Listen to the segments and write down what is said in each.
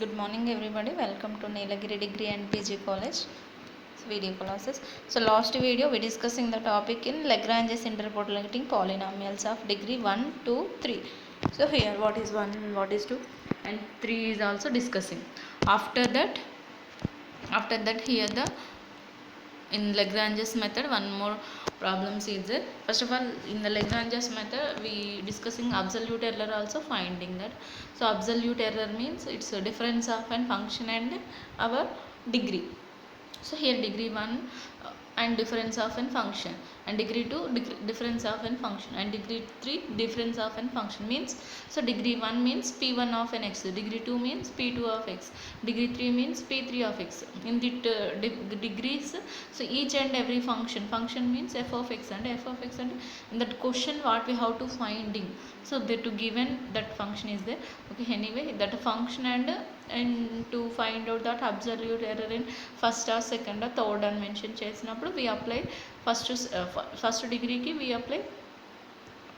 Good morning everybody, welcome to Nilagiri Degree and PG College video classes. So last video we discussing the topic in Lagrange's interpolating polynomials of degree 1, 2, 3. So here what is 1, what is 2 and 3 is also discussing. After that here the in Lagrange's method one more problems is there. First of all, in the Lagrange's method we discussing absolute error also finding that. So absolute error means it's a difference of a function and our degree. So here degree 1 and difference of a function, and degree 2 difference of a function, and degree 3 difference of a function means, so degree 1 means p1 of an x, degree 2 means p2 of x, degree 3 means p3 of x. In the degrees, so each and every function means f of x and f of x, and in that question what we have to finding, so they to given that function is there. Okay, anyway that function and to find out that absolute error in first or second or third అని mention చేసినప్పుడు we apply first degree కి we apply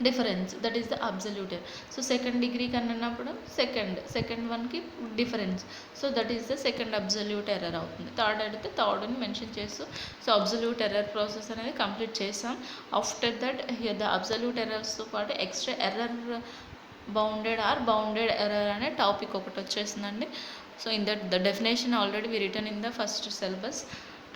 difference, that is the absolute error. So second degree కి అన్నప్పుడు second one కి difference, so that is the second absolute error అవుతుంది. Third అడిగితే third అని mention చేస్తూ సో అబ్సల్యూట్ ఎర్రర్ ప్రాసెస్ అనేది complete చేసాం. After that here the absolute ఎర్రర్స్తో పాటు ఎక్స్ట్రా ఎర్రర్ బౌండెడ్ ఎర్రర్ అనే టాపిక్ ఒకటి వచ్చేసిందండి. So in that the definition already we written in the first syllabus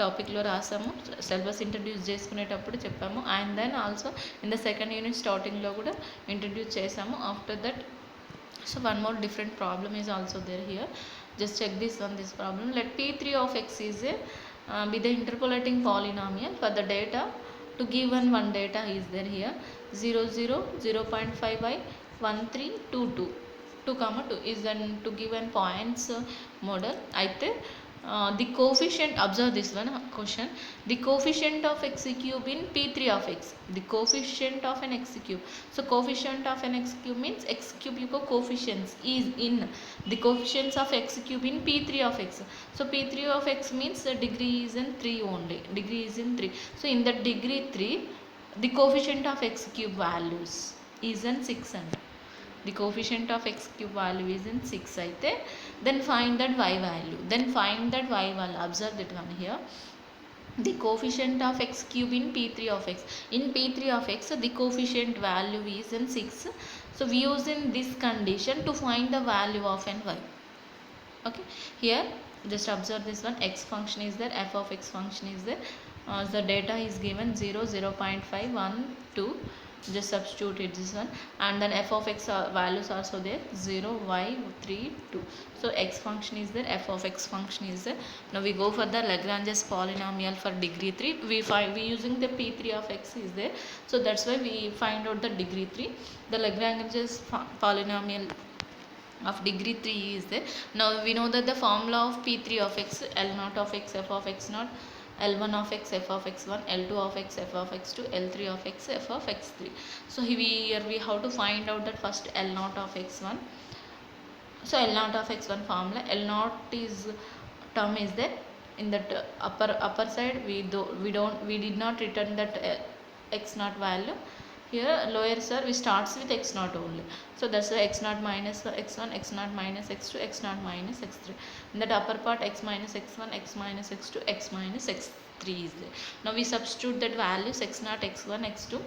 టాపిక్లో రాసాము, సిలబస్ ఇంట్రడ్యూస్ చేసుకునేటప్పుడు చెప్పాము, and then also in the second unit స్టార్టింగ్లో కూడా ఇంట్రడ్యూస్ చేసాము. After that so one more different problem is also there here. Just check this problem. Let p3 of x is a be the interpolating polynomial for the data to given one data is there here 0 0 0.5 1 3 2 2 2 is then to given points model. అయితే the coefficient, observe this one question, the coefficient of x cube in p3 of x, the coefficient of an x cube. So coefficient of an x cube means x cube యొక్క coefficients is in the coefficients of x cube in p3 of x. So p3 of x means the degree is in 3 only, degree is in 3. So in the degree 3 the coefficient of x cube values is in 6 and the coefficient of x cube value is in 6 అయితే then find that y value, observe that one here, the coefficient of x cube in p3 of x, in p3 of x the coefficient value is in 6. So we use in this condition to find the value of n y. Okay, here just observe this one, x function is there, f of x function is there, the data is given 0 0.5 1 2, just substitute it this one, and then f of x values also there 0 y 3 2. So x function is there, f of x function is there. Now we go for the Lagrange's polynomial for degree 3. We using the p3 of x is there, so that's why we find out the degree 3. The Lagrange's polynomial of degree 3 is there. Now we know that the formula of p3 of x, l naught of x f of x naught, L1 of x f of x1, L2 of x f of x2, L3 of x f of x3. So here we have to find out that first L naught of x1. So L naught of x1 formula, L naught is term is there in that upper side. We did not return that x naught value. Here lower sir we starts with x naught only, so that's the x naught minus x1, x naught minus x2, x naught minus x3. In that upper part x minus x1, x minus x2, x minus x3 is there. Now we substitute that values x naught, x1, x2,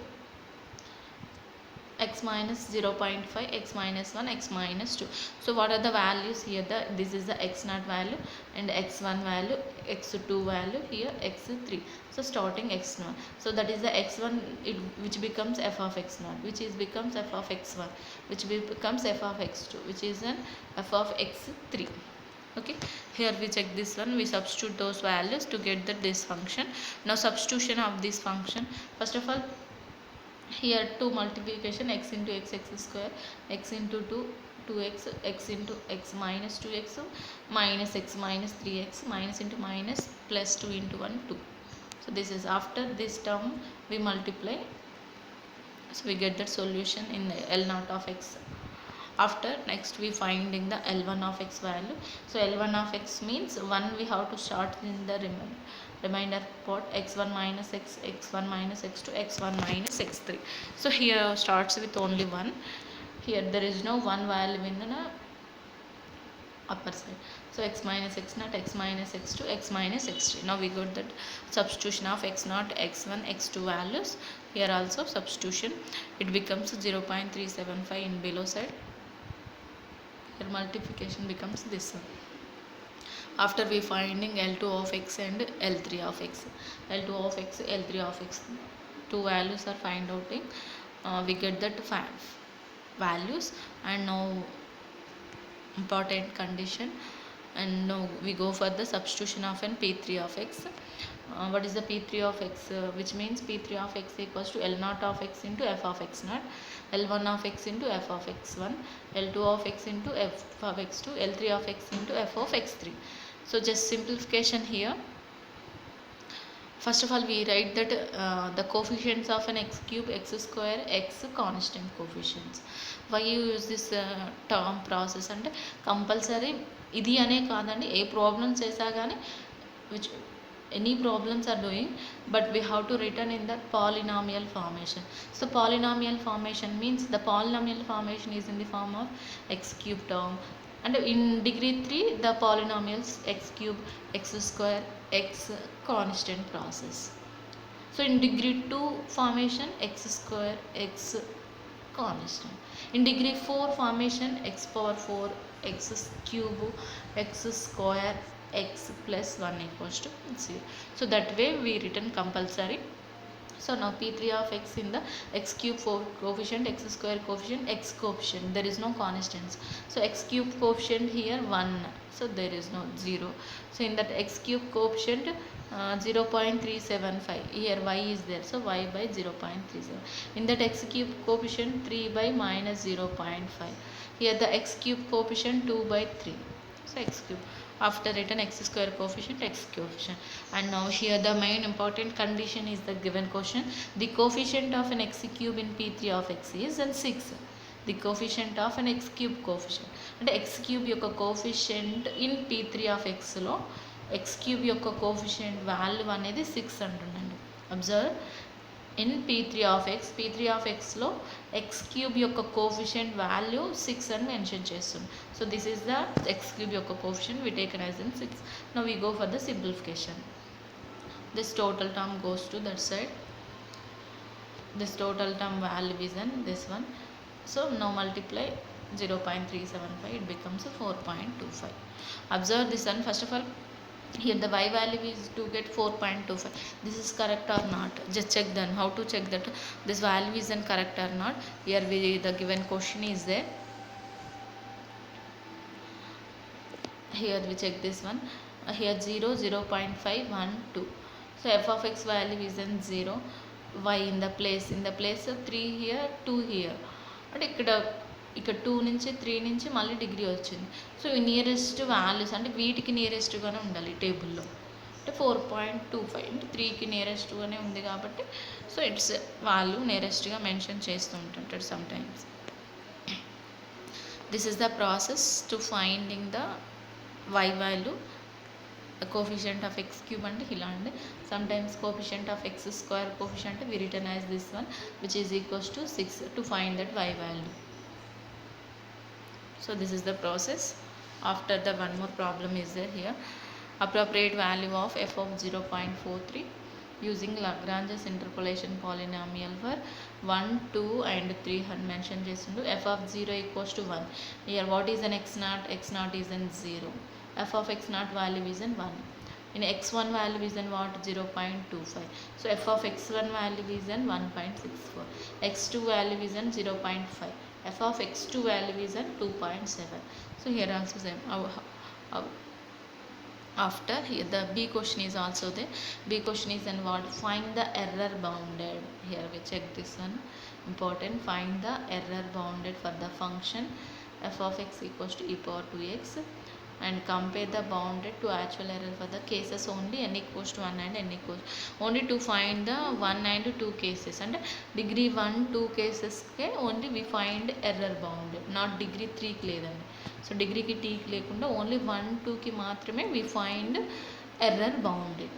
x minus 0.5, x minus 1, x minus 2. So what are the values here? This is the x naught value and x1 value, x2 value, here x3. So starting x0, so that is the x1 which becomes f of x naught, which is becomes f of x1, which becomes f of x2, which is an f of x3. Okay, here we check this one, we substitute those values to get this function. Now substitution of this function, first of all here 2 multiplication, x into x square, x into 2 2x, x into x minus 2x minus x minus 3x minus into minus plus 2 into 1 2. So this is after this term we multiply, so we get that solution in L naught of x. After next we finding the L1 of x value. So L1 of x means 1 we have to start in the remainder part, x1 minus x, x1 minus x2, x1 minus x3. So here starts with only 1. Here there is no 1 value in the upper side. So x minus x naught, x minus x2, x minus x3. Now we got that substitution of x naught, x1, x2 values. Here also substitution. It becomes 0.375 in below side. Here multiplication becomes this one. After we finding L2 of x and L3 of x, L2 of x, L3 of x, two values are find outing. We get that values, and now important condition, and now we go for the substitution of an P3 of x. What is the P3 of x? Which means P3 of x equals to L0 of x into f of x naught, L1 of x into f of x1, L2 of x into f of x2, L3 of x into f of x3. So just simplification here. First of all, we write that the coefficients of an x cube, x square, x constant coefficients. Why you use this term process అంటే compulsory ఇది అనే కాదండి, ఏ problems చేసా కానీ which any problems are doing, but we have to written in the polynomial formation. So polynomial formation means the polynomial formation is in the form of x cube term, and in degree 3 the polynomials x cube, x square, x constant process. So in degree 2 formation x square, x constant. In degree 4 formation x power 4, x cube, x square, x plus 1 equals to 0. So that way we written compulsory. So now P3 of x in the x cube coefficient, x square coefficient, x coefficient, there is no constants. So x cube coefficient here 1, so there is no 0. So in that x cube coefficient 0.375, here y is there, so y by 0.37. In that x cube coefficient 3 by minus 0.5. Here the x cube coefficient 2 by 3. So x cube. After written x square coefficient, x coefficient. And now here the main important condition is the given question. The coefficient of an x cube in P3 of x is and 6. The coefficient of an x cube coefficient. And x cube యొక్క coefficient in P3 of x లో x cube యొక్క coefficient value అనేది 6 అంటుండండి. Observe. In P3 of x, P3 of x లో x cube యొక్క coefficient value 6 అని mention చేస్తుంది. So this is the x cube యొక్క coefficient we taken as in 6. Now we go for the simplification. This total term goes to that side. This total term value is in this one. So now multiply 0.375, it becomes 4.25. Observe this one. First of all, here the y value is to get 4.25. This is correct or not? Just check then. How to check that this value is correct or not? Here the given question is there. Here we check this one. Here 0, 0.5, 1, 2. So f of x value is 0. Y in the place 3 here, 2 here. And ఇక్కడ 2 నుంచి 3 నుంచి మళ్ళీ degree వచ్చింది. So ఈ nearest values అంటే వీటికి నియరెస్ట్గానే ఉండాలి టేబుల్లో. అంటే 4.25 అంటే 3కి నియరెస్ట్గానే ఉంది కాబట్టి సో ఇట్స్ వాల్యూ నియరెస్ట్గా మెన్షన్ చేస్తూ ఉంటుంటాడు sometimes. This is the process to finding the y value. Coefficient of x cube అంటే ఇలా అండి. Sometimes coefficient of x square coefficient we written as this one which is equals to 6 to find that y value. So this is the process. After the one more problem is there here. Appropriate value of f of 0.43 using Lagrange's interpolation polynomial for 1, 2 and 3 had mentioned చేసిండు. f of 0 equals to 1. Here what is an x naught? X naught is in 0. f of x naught value is in 1. In x1 value is in what? 0.25. So f of x1 value is in 1.64. x2 value is in 0.5. f of x2 value is at 2.7. So here also same. After here the B question is also there. B question is and what? Find the error bounded. Here we check this one. Important. Find the error bounded for the function f of x equals to e power 2x and compare the bounded to actual error for the cases only n equals to 1 and n equals only to find the 1 and 2 cases, and degree 1 2 cases ke only we find error bounded, not degree 3 ki ledandi. So degree ki t ki lekunda only 1 2 ki maatrame we find error bounded.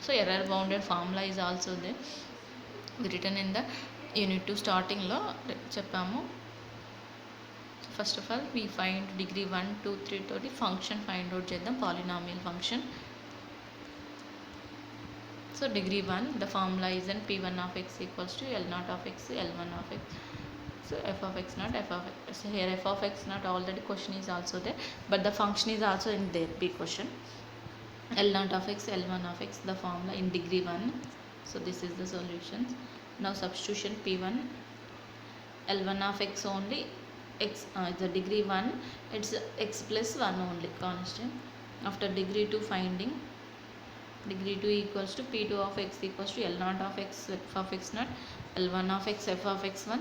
So error bounded formula is also there, written in the unit 2 starting lo cheppamu. First of all we find degree 1 2 3 తోటి function find out చేద్దాం, polynomial function. So degree 1 the formula is and p1 of x equals to L0 of x L1 of x. So f of x not f of x. So here f of x not already question is also there, but the function is also in there, b question. L0 of x L1 of x, the formula in degree 1. So this is the solutions. Now substitution p1 L1 of x only, x the degree 1, it's x plus 1 only constant. After degree 2 finding, degree 2 equals to p2 of x equals to L0 of x f of x not L1 of x f of x1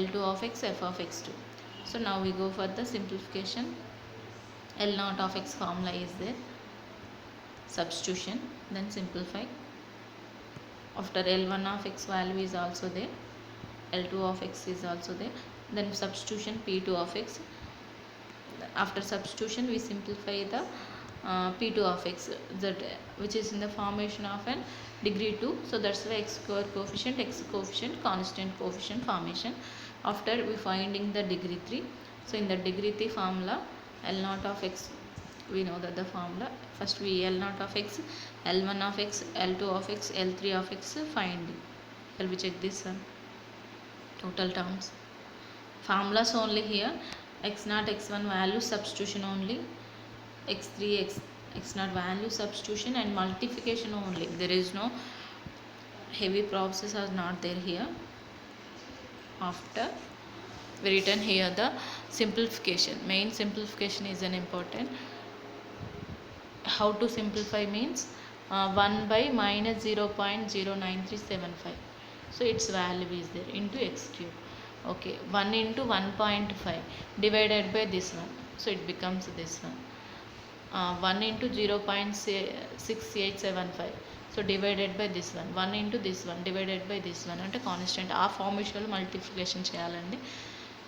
L2 of x f of x2. So now we go for the simplification. L0 of x formula is there, substitution, then simplify. After L1 of x value is also there, L2 of x is also there, then substitution p2 of x. After substitution we simplify the p2 of x, that which is in the formation of an degree 2. So that's why x square coefficient, x coefficient, constant coefficient formation. After we finding the degree 3. So in the degree 3 formula, L0 of x, we know that the formula, first we L0 of x, L1 of x, L2 of x, L3 of x finding. Shall we check this one? Total terms, formulas only here, x0 x1 value substitution only, x3 x0 value substitution and multiplication only. There is no heavy process are not there here. After we written here the simplification, main simplification is an important. How to simplify means 1 by minus 0.09375. So its value is there into x cube. Okay, 1 into 1.5 divided by this one, so it becomes this one. 1 into 0.6875, so divided by this one, 1 into this one divided by this one, అంటే constant ఆ ఫార్మేషన్లో multiplication చేయాలండి.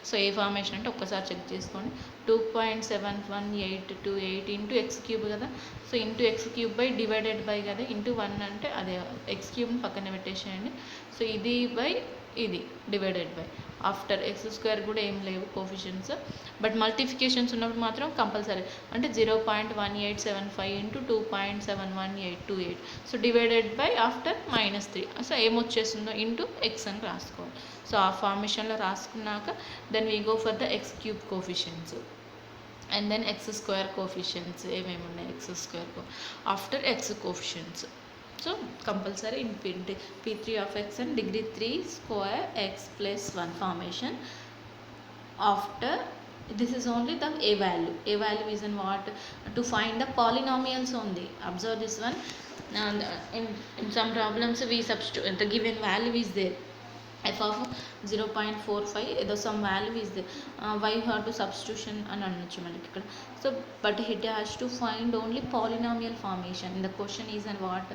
So ఏ formation అంటే ఒక్కసారి check చేసుకోండి. 2.712828 into X cube కదా, so into X cube by divided by కదా, into 1 అంటే అదే ఎక్స్ క్యూబ్ని పక్కన పెట్టేసేయండి. సో ఇది బై ఇది divided by, after X square కూడా ఏం లేవు కోఫిషియన్స్, బట్ మల్టిఫికేషన్స్ ఉన్నప్పుడు మాత్రం కంపల్సరీ, అంటే 0.1875 into 2.71828, so divided by after -3, so ఏమొచ్చేస్తుందో ఇంటూ ఎక్స్ అని రాసుకోవాలి. సో ఆ ఫార్మేషన్లో రాసుకున్నాక then we go for the x cube coefficients and then x square coefficients ఏమేమి ఉన్నాయి, x square after x coefficients. So compulsory in p3 of x and degree 3 square x plus 1 formation. After this is only the a value. A value is in what? To find the polynomials only. Observe this one. And in some problems we substitute the given value is there. F of 0.45 ఏదో some value is there. Why you have to substitution అని అనొచ్చు మనకి ఇక్కడ. So but it has to find only polynomial formation. In the question is and what?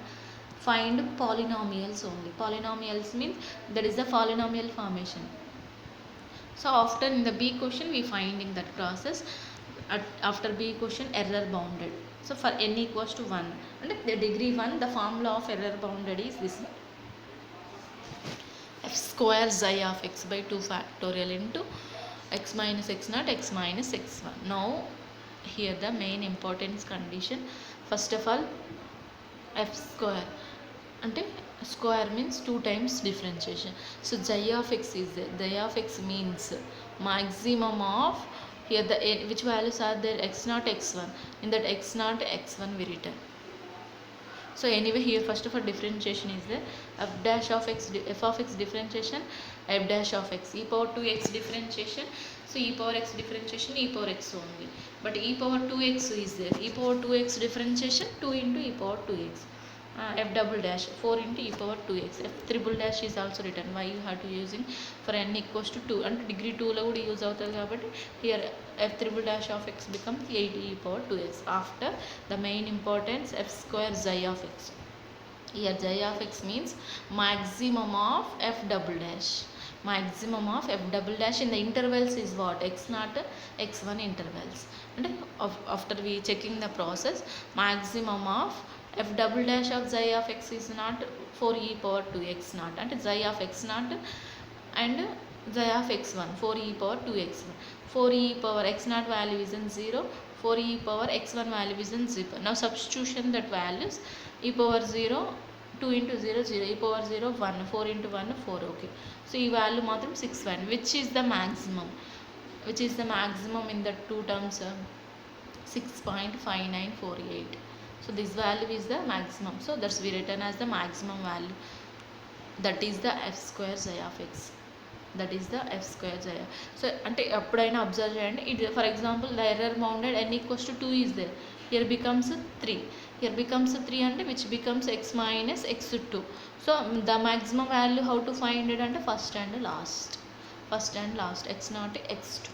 Find polynomials only. Polynomials means that is the polynomial formation. So after in the B question we finding that process. After B question error bounded. So for n equals to 1 and the degree 1, the formula of error bounded is this: f square xi of x by 2 factorial into x minus x naught x minus x1. Now here the main importance condition. First of all, f square అంటే square means 2 times differentiation. So xi of x is there. Xi of x means maximum of, here the which values are there, x0 x1, in that x0 x1 we written. So anyway here first of all differentiation is there, f dash of x, f of x differentiation, f dash of x, e power 2x differentiation. So e power x differentiation, e power x only, but e power 2x is there. E power 2x differentiation 2 into e power 2x. F double dash 4 into e power 2x. F triple dash is also written. Why you have to using for n equals to 2 and degree 2 లో కూడా use అవుతుంది కాబట్టి here f triple dash of x becomes 8 e power 2x. After the main importance, f square xi of x. Here xi of x means maximum of f double dash. Maximum of f double dash in the intervals is what? x0 x1 intervals. And after we checking the process, maximum of f double dash of xi of x is not 4 e power 2x naught, and xi of x naught and xi of x1 4 e power 2x1. 4e power x naught value is in 0, 4e power x1 value is in 0. Now substitution that values, e power 0, 2 into 0, 0, e power 0, 1, 4 into 1, 4, okay. So e value matram 6 1, which is the maximum in the two terms, 6.5948. So this value is the maximum, so that's we written as the maximum value, that is the f square xi of x, that is the f square xi. So ante appudaina observe cheyandi, it for example the error bounded n equals to 2 is there, here becomes 3, here becomes 3 ante which becomes x minus x2. So the maximum value how to find it ante first and last, x naught x2.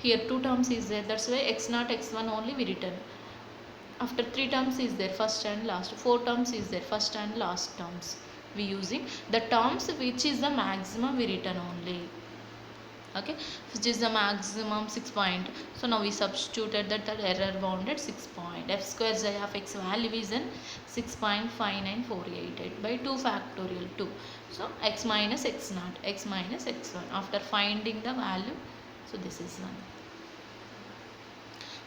Here 2 terms is there, that's why x naught x1 only we written. After 3 terms is there, first and last, 4 terms is there, first and last terms. We using the terms which is the maximum we written only, okay, which is the maximum 6 point. So now we substituted that error bounded 6 point, f square xi of x value is in 6.59488 by 2 factorial 2. So x minus x naught, x minus x1 after finding the value, so this is 1.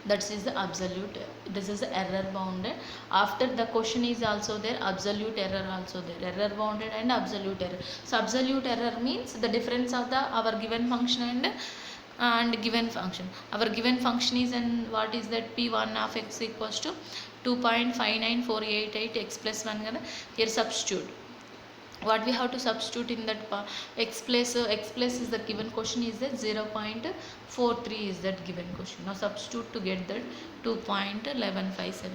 That is the absolute, this is the error bounded. After the question is also there, absolute error also there, error bounded and absolute error. So absolute error means the difference of the our given function and given function. Our given function is, and what is that, p1 of x equals to 2.59488 x plus 1 kada. Here substitute what we have to substitute in that x place is the given question is that 0.43 is that given question. Now substitute to get that 2.1157.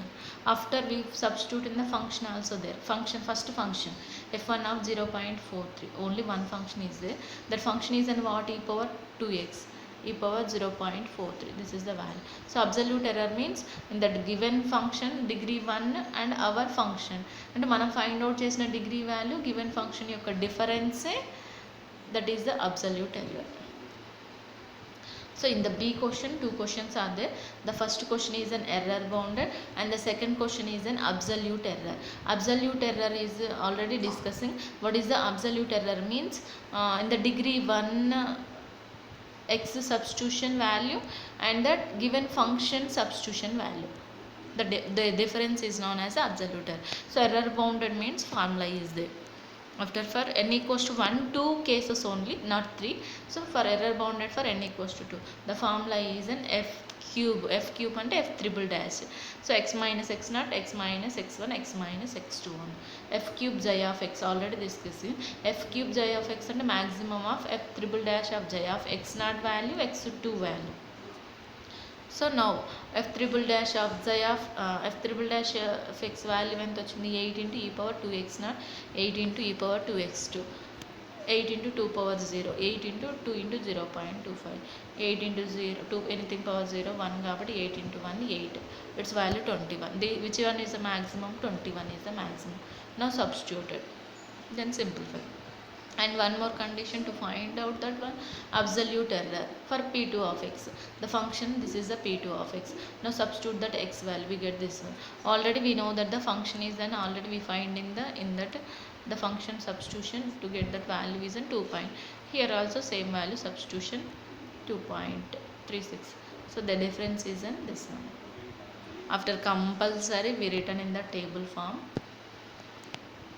After we substitute in the function also there, first function f1 of 0.43, only one function is there, that function is in what, e power 2x, e power 0.43, this is the value. So absolute error means in that given function degree 1 and our function, and మనం find out చేసిన degree value given function యొక్క difference, that is the absolute error. So in the B question, 2 questions are there. The first question is an error bounded and the second question is an absolute error. Absolute error is already discussing. What is the absolute error means, in the degree 1 x substitution value and that given function substitution value, the difference is known as absolute error. So error bounded means formula is there. After for n equals to 1, 2 cases only, not 3. So for error bounded for n equals to 2, the formula is an f cube and f triple dash. So x minus x naught, x minus x1, x minus x2 on f cube xi of x, already discussing f cube xi of x and maximum of f triple dash of xi of x naught value, x2 value. So now f triple dash of xi of of x value ఎంత వచ్చింది, 8 into e power 2x naught, 8 into e power 2x2, 8 into 2 power 0, 8 into 2 into 0.25, 8 into 0, 2 anything power 0, 1 కాబట్టి 8 into 1, 8, its value 21. Which one is the maximum? 21 is the maximum. Now substituted, then simplify. And one more condition to find out that one, absolute error for p2 of x, the function, this is the p2 of x. Now substitute that x value, we get this one. Already we know that the function is, then already we find in that the function substitution to get that value is in 2 point. Here also same value substitution 2.36. So the difference is in this one. After compulsory we written in the table form,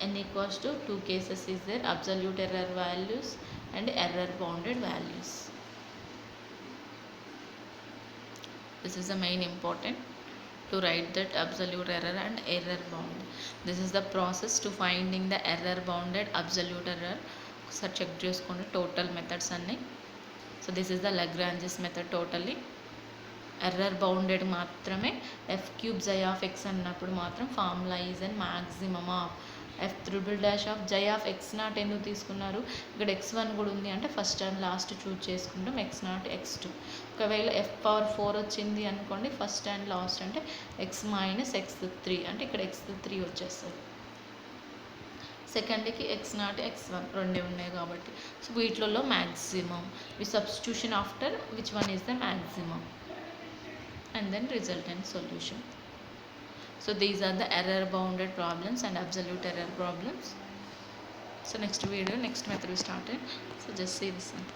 n equals to 2 cases is there, absolute error values and error bounded values. This is the main important to write that absolute error and error bound. This is the process to finding the error bounded, absolute error. So check చేసుకోండి total methods అన్ని. So this is the Lagrange's method totally. Error bounded మాత్రమే f cube xi of x అన్నప్పుడు మాత్రం formula is and maximum of f triple dash of xi of x not ఎందుకు తీసుకున్నారు, ఇక్కడ x1 కూడా ఉంది అంటే ఫస్ట్ అండ్ లాస్ట్ చూజ్ చేసుకుంటాం, x నాట్ x2. ఒకవేళ f పవర్ 4 వచ్చింది అనుకోండి, ఫస్ట్ అండ్ లాస్ట్ అంటే x మైనస్ x3 అంటే ఇక్కడ x3 వచ్చేస్తుంది. సెకండ్కి x నాట్ x1 రెండే ఉన్నాయి కాబట్టి, సో వీటిలో maximum we substitution after which one is the maximum and then resultant solution. So these are the error bounded problems and absolute error problems. So next video, next method we started. So just see this one.